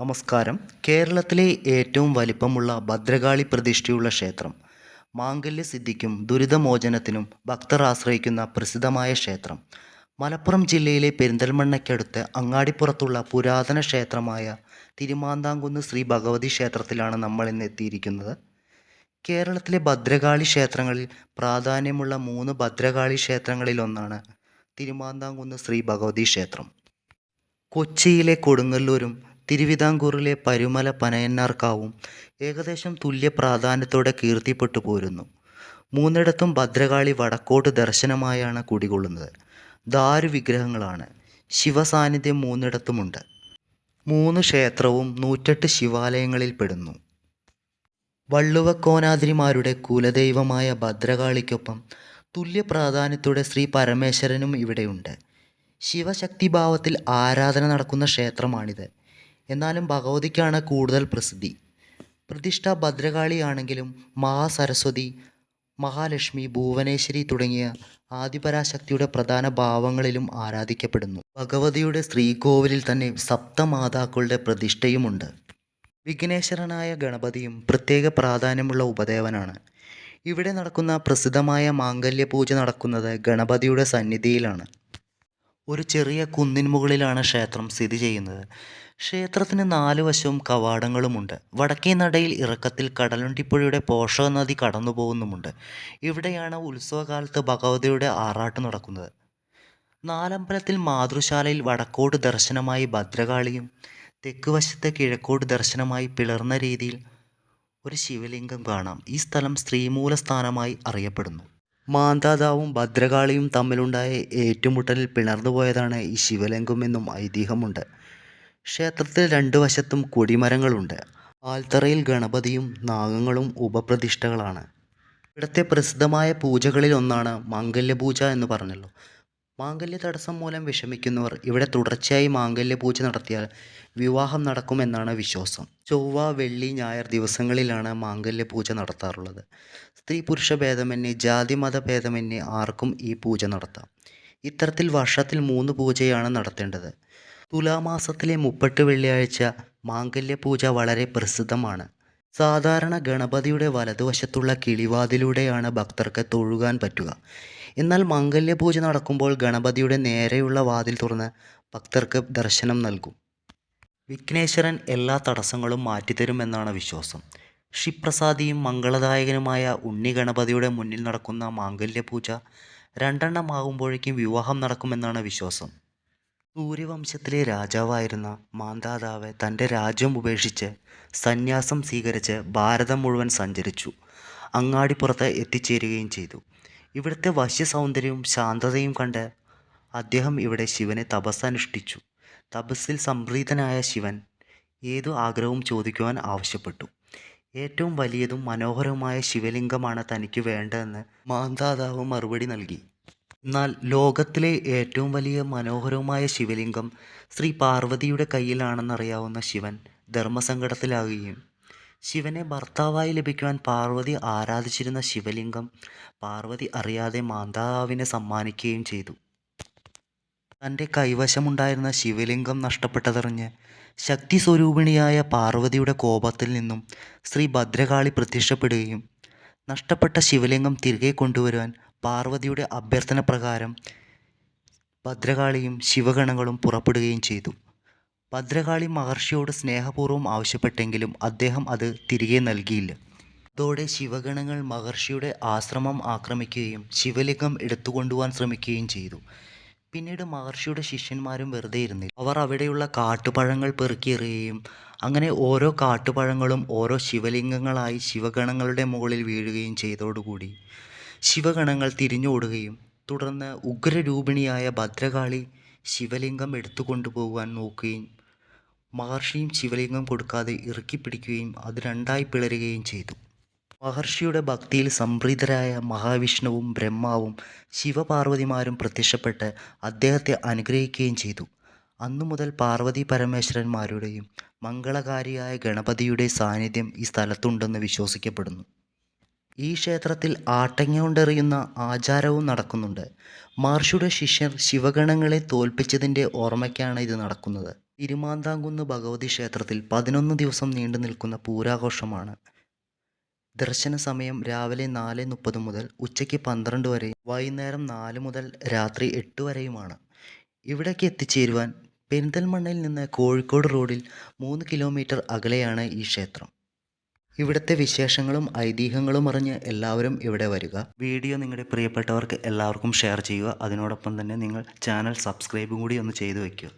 നമസ്കാരം. കേരളത്തിലെ ഏറ്റവും വലിപ്പമുള്ള ഭദ്രകാളി പ്രതിഷ്ഠയുള്ള ക്ഷേത്രം. മാംഗല്യസിദ്ധിക്കും ദുരിതമോചനത്തിനും ഭക്തർ ആശ്രയിക്കുന്ന പ്രസിദ്ധമായ ക്ഷേത്രം. മലപ്പുറം ജില്ലയിലെ പെരിന്തൽമണ്ണയ്ക്കടുത്ത് അങ്ങാടിപ്പുറത്തുള്ള പുരാതന ക്ഷേത്രമായ തിരുമാന്താംകുന്ന് ശ്രീ ഭഗവതി ക്ഷേത്രത്തിലാണ് നമ്മൾ ഇന്ന് എത്തിയിരിക്കുന്നത്. കേരളത്തിലെ ഭദ്രകാളി ക്ഷേത്രങ്ങളിൽ പ്രാധാന്യമുള്ള 3 ഭദ്രകാളി ക്ഷേത്രങ്ങളിലൊന്നാണ് തിരുമാന്താംകുന്ന് ശ്രീ ഭഗവതി ക്ഷേത്രം. കൊച്ചിയിലെ കൊടുങ്ങല്ലൂരും തിരുവിതാംകൂറിലെ പരുമല പനയന്നാർക്കാവും ഏകദേശം തുല്യ പ്രാധാന്യത്തോടെ കീർത്തിപ്പെട്ടു പോരുന്നു. മൂന്നിടത്തും ഭദ്രകാളി വടക്കോട്ട് ദർശനമായാണ് കുടികൊള്ളുന്നത്. ദാരുവിഗ്രഹങ്ങളാണ്. ശിവസാന്നിധ്യം മൂന്നിടത്തുമുണ്ട്. 3 ക്ഷേത്രവും 108 ശിവാലയങ്ങളിൽ പെടുന്നു. വള്ളുവക്കോനാദ്രിമാരുടെ കുലദൈവമായ ഭദ്രകാളിക്കൊപ്പം തുല്യ പ്രാധാന്യത്തോടെ ശ്രീ പരമേശ്വരനും ഇവിടെയുണ്ട്. ശിവശക്തിഭാവത്തിൽ ആരാധന നടക്കുന്ന ക്ഷേത്രമാണിത്. എന്നാലും ഭഗവതിക്കാണ് കൂടുതൽ പ്രസിദ്ധി. പ്രതിഷ്ഠ ഭദ്രകാളിയാണെങ്കിലും മഹാസരസ്വതി, മഹാലക്ഷ്മി, ഭുവനേശ്വരി തുടങ്ങിയ ആദിപരാശക്തിയുടെ പ്രധാന ഭാവങ്ങളിലും ആരാധിക്കപ്പെടുന്നു. ഭഗവതിയുടെ ശ്രീകോവിലിൽ തന്നെ സപ്തമാതാക്കളുടെ പ്രതിഷ്ഠയുമുണ്ട്. വിഘ്നേശ്വരനായ ഗണപതിയും പ്രത്യേക പ്രാധാന്യമുള്ള ഉപദേവനാണ്. ഇവിടെ നടക്കുന്ന പ്രസിദ്ധമായ മാംഗല്യപൂജ നടക്കുന്നത് ഗണപതിയുടെ സന്നിധിയിലാണ്. ഒരു ചെറിയ കുന്നിൻ മുകളിലാണ് ക്ഷേത്രം സ്ഥിതി ചെയ്യുന്നത്. ക്ഷേത്രത്തിന് 4 വശവും കവാടങ്ങളുമുണ്ട്. വടക്കേ നടയിൽ ഇറക്കത്തിൽ കടലുണ്ടിപ്പുഴയുടെ പോഷക നദി കടന്നു പോകുന്നുമുണ്ട്. ഇവിടെയാണ് ഉത്സവകാലത്ത് ഭഗവതിയുടെ ആറാട്ട് നടക്കുന്നത്. നാലമ്പലത്തിൽ മാതൃശാലയിൽ വടക്കോട്ട് ദർശനമായി ഭദ്രകാളിയും തെക്ക് വശത്ത് കിഴക്കോട്ട് ദർശനമായി പിളർന്ന രീതിയിൽ ഒരു ശിവലിംഗം കാണാം. ഈ സ്ഥലം സ്ത്രീമൂലസ്ഥാനമായി അറിയപ്പെടുന്നു. മാന്ധാതാവും ഭദ്രകാളിയും തമ്മിലുണ്ടായ ഏറ്റുമുട്ടലിൽ പിളർന്നുപോയതാണ് ഈ ശിവലിംഗം എന്നും ഐതിഹ്യമുണ്ട്. ക്ഷേത്രത്തിൽ 2 വശത്തും കൊടിമരങ്ങളുണ്ട്. ആൽത്തറയിൽ ഗണപതിയും നാഗങ്ങളും ഉപപ്രതിഷ്ഠകളാണ്. ഇവിടുത്തെ പ്രസിദ്ധമായ പൂജകളിൽ ഒന്നാണ് മാംഗല്യപൂജ എന്ന് പറഞ്ഞല്ലോ. മാംഗല്യ തടസ്സം മൂലം വിഷമിക്കുന്നവർ ഇവിടെ തുടർച്ചയായി മാംഗല്യപൂജ നടത്തിയാൽ വിവാഹം നടക്കുമെന്നാണ് വിശ്വാസം. ചൊവ്വ, വെള്ളി, ഞായർ ദിവസങ്ങളിലാണ് മാംഗല്യപൂജ നടത്താറുള്ളത്. സ്ത്രീ പുരുഷ ഭേദമന്യേ ജാതി മത ഭേദമന്യേ ആർക്കും ഈ പൂജ നടത്താം. ഇത്തരത്തിൽ വർഷത്തിൽ 3 പൂജയാണ് നടത്തേണ്ടത്. തുലാമാസത്തിലെ 38 വെള്ളിയാഴ്ച മാംഗല്യപൂജ വളരെ പ്രസിദ്ധമാണ്. സാധാരണ ഗണപതിയുടെ വലതുവശത്തുള്ള കിളിവാതിലൂടെയാണ് ഭക്തർക്ക് തൊഴുകാൻ പറ്റുക. എന്നാൽ മാംഗല്യപൂജ നടക്കുമ്പോൾ ഗണപതിയുടെ നേരെയുള്ള വാതിൽ തുറന്ന് ഭക്തർക്ക് ദർശനം നൽകും. വിഘ്നേശ്വരൻ എല്ലാ തടസ്സങ്ങളും മാറ്റിത്തരുമെന്നാണ് വിശ്വാസം. ക്ഷിപ്രസാദിയും മംഗളദായകനുമായ ഉണ്ണി ഗണപതിയുടെ മുന്നിൽ നടക്കുന്ന മാംഗല്യപൂജ 2 എണ്ണം ആകുമ്പോഴേക്കും വിവാഹം നടക്കുമെന്നാണ് വിശ്വാസം. സൂര്യവംശത്തിലെ രാജാവായിരുന്ന മാന്ധാതാവ് തൻ്റെ രാജ്യം ഉപേക്ഷിച്ച് സന്യാസം സ്വീകരിച്ച് ഭാരതം മുഴുവൻ സഞ്ചരിച്ചു. അങ്ങാടിപ്പുറത്ത് എത്തിച്ചേരുകയും ചെയ്തു. ഇവിടുത്തെ വശ്യസൗന്ദര്യവും ശാന്തതയും കണ്ട് അദ്ദേഹം ഇവിടെ ശിവനെ തപസ്സനുഷ്ഠിച്ചു. തപസ്സിൽ സംപ്രീതനായ ശിവൻ ഏതു ആഗ്രഹവും ചോദിക്കുവാൻ ആവശ്യപ്പെട്ടു. ഏറ്റവും വലിയതും മനോഹരവുമായ ശിവലിംഗമാണ് തനിക്ക് വേണ്ടതെന്ന് മാന്ധാതാവ് മറുപടി നൽകി. എന്നാൽ ലോകത്തിലെ ഏറ്റവും വലിയ മനോഹരവുമായ ശിവലിംഗം ശ്രീ പാർവതിയുടെ കയ്യിലാണെന്നറിയാവുന്ന ശിവൻ ധർമ്മസങ്കടത്തിലാകുകയും ശിവനെ ഭർത്താവായി ലഭിക്കുവാൻ പാർവതി ആരാധിച്ചിരുന്ന ശിവലിംഗം പാർവതി അറിയാതെ മാന്ധാതാവിനെ സമ്മാനിക്കുകയും ചെയ്തു. തൻ്റെ കൈവശമുണ്ടായിരുന്ന ശിവലിംഗം നഷ്ടപ്പെട്ടതറിഞ്ഞ് ശക്തി സ്വരൂപിണിയായ പാർവതിയുടെ കോപത്തിൽ നിന്നും ശ്രീ ഭദ്രകാളി പ്രത്യക്ഷപ്പെടുകയും നഷ്ടപ്പെട്ട ശിവലിംഗം തിരികെ കൊണ്ടുവരുവാൻ പാർവതിയുടെ അഭ്യർത്ഥന പ്രകാരം ഭദ്രകാളിയും ശിവഗണങ്ങളും പുറപ്പെടുകയും ചെയ്തു. ഭദ്രകാളി മഹർഷിയോട് സ്നേഹപൂർവ്വം ആവശ്യപ്പെട്ടെങ്കിലും അദ്ദേഹം അത് തിരികെ നൽകിയില്ല. അതോടെ ശിവഗണങ്ങൾ മഹർഷിയുടെ ആശ്രമം ആക്രമിക്കുകയും ശിവലിംഗം എടുത്തുകൊണ്ടുപോകാൻ ശ്രമിക്കുകയും ചെയ്തു. പിന്നീട് മഹർഷിയുടെ ശിഷ്യന്മാരും വെറുതെ ഇരുന്നില്ല. അവർ അവിടെയുള്ള കാട്ടുപഴങ്ങൾ പെറുക്കിയെറിയുകയും അങ്ങനെ ഓരോ കാട്ടുപഴങ്ങളും ഓരോ ശിവലിംഗങ്ങളായി ശിവഗണങ്ങളുടെ മുകളിൽ വീഴുകയും ചെയ്തതോടുകൂടി ശിവഗണങ്ങൾ തിരിഞ്ഞോടുകയും തുടർന്ന് ഉഗ്രരൂപിണിയായ ഭദ്രകാളി ശിവലിംഗം എടുത്തുകൊണ്ടുപോകുവാൻ നോക്കുകയും മഹർഷിയും ശിവലിംഗം കൊടുക്കാതെ ഇറുക്കിപ്പിടിക്കുകയും അത് 2ആയി പിളരുകയും ചെയ്തു. മഹർഷിയുടെ ഭക്തിയിൽ സംപ്രീതരായ മഹാവിഷ്ണുവും ബ്രഹ്മാവും ശിവപാർവതിമാരും പ്രത്യക്ഷപ്പെട്ട് അദ്ദേഹത്തെ അനുഗ്രഹിക്കുകയും ചെയ്തു. അന്നു മുതൽ പാർവതി പരമേശ്വരന്മാരുടെയും മംഗളകാരിയായ ഗണപതിയുടെ സാന്നിധ്യം ഈ സ്ഥലത്തുണ്ടെന്ന് വിശ്വസിക്കപ്പെടുന്നു. ഈ ക്ഷേത്രത്തിൽ ആട്ടങ്ങ കൊണ്ടെറിയുന്ന ആചാരവും നടക്കുന്നുണ്ട്. മഹർഷിയുടെ ശിഷ്യർ ശിവഗണങ്ങളെ തോൽപ്പിച്ചതിൻ്റെ ഓർമ്മയ്ക്കാണ് ഇത് നടക്കുന്നത്. തിരുമാന്താംകുന്ന് ഭഗവതി ക്ഷേത്രത്തിൽ 11 ദിവസം നീണ്ടു നിൽക്കുന്ന പൂരാഘോഷമാണ്. ദർശന സമയം രാവിലെ 4:30 മുതൽ ഉച്ചയ്ക്ക് 12 വരെയും വൈകുന്നേരം 4 മുതൽ രാത്രി 8 വരെയുമാണ്. ഇവിടേക്ക് എത്തിച്ചേരുവാൻ പെരിന്തൽമണ്ണയിൽ നിന്ന് കോഴിക്കോട് റോഡിൽ 3 കിലോമീറ്റർ അകലെയാണ് ഈ ക്ഷേത്രം. ഇവിടുത്തെ വിശേഷങ്ങളും ഐതിഹ്യങ്ങളും അറിഞ്ഞ് എല്ലാവരും ഇവിടെ വരിക. വീഡിയോ നിങ്ങളുടെ പ്രിയപ്പെട്ടവർക്ക് എല്ലാവർക്കും ഷെയർ ചെയ്യുക. അതിനോടൊപ്പം തന്നെ നിങ്ങൾ ചാനൽ സബ്സ്ക്രൈബും കൂടി ഒന്ന് ചെയ്തു വയ്ക്കുക.